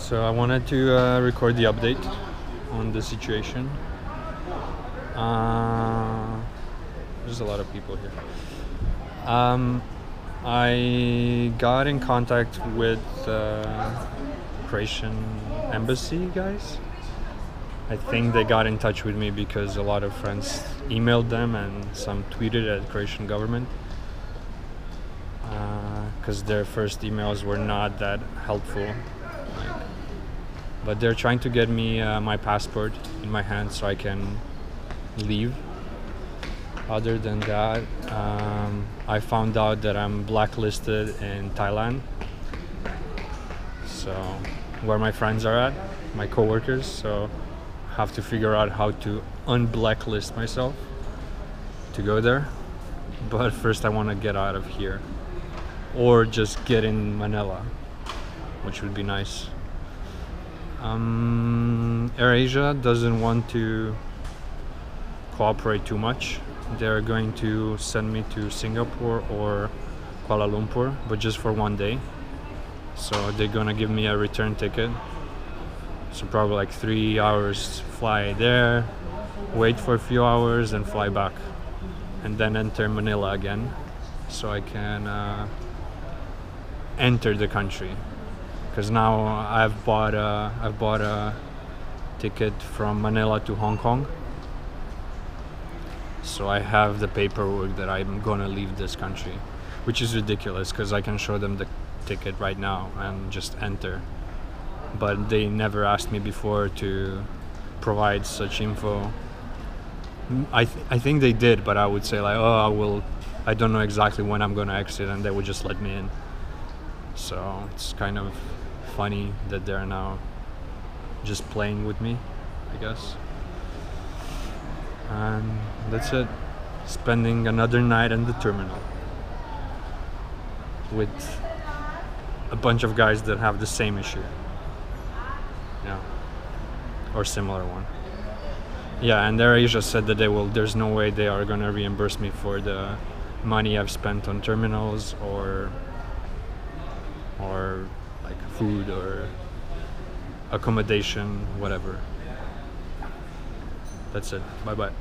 So I wanted to record the update on the situation. There's a lot of people here. I got in contact with Croatian embassy guys. I think they got in touch with me because a lot of friends emailed them and some tweeted at Croatian government because their first emails were not that helpful. But they're trying to get me my passport in my hand so I can leave. Other than that, I found out that I'm blacklisted in Thailand. So, where my friends are at, my coworkers. So, I have to figure out how to unblacklist myself to go there. But first, I want to get out of here, or just get in Manila, which would be nice. AirAsia doesn't want to cooperate too much. They're going to send me to Singapore or Kuala Lumpur, but just for one day. So they're gonna give me a return ticket. So probably like 3 hours fly there, wait for a few hours and fly back, and then enter Manila again, so I can enter the country. Because now I've bought a ticket from Manila to Hong Kong. So I have the paperwork that I'm gonna leave this country, which is ridiculous because I can show them the ticket right now and just enter. But they never asked me before to provide such info. I think they did, but I would say like, oh, I don't know exactly when I'm gonna exit, and they would just let me in. So it's kind of funny that they're now just playing with me, I guess. And that's it. Spending another night in the terminal with a bunch of guys that have the same issue. Yeah. Or similar one. Yeah, and AirAsia said that there's no way they are gonna reimburse me for the money I've spent on terminals or like food or accommodation, whatever. That's it. Bye bye.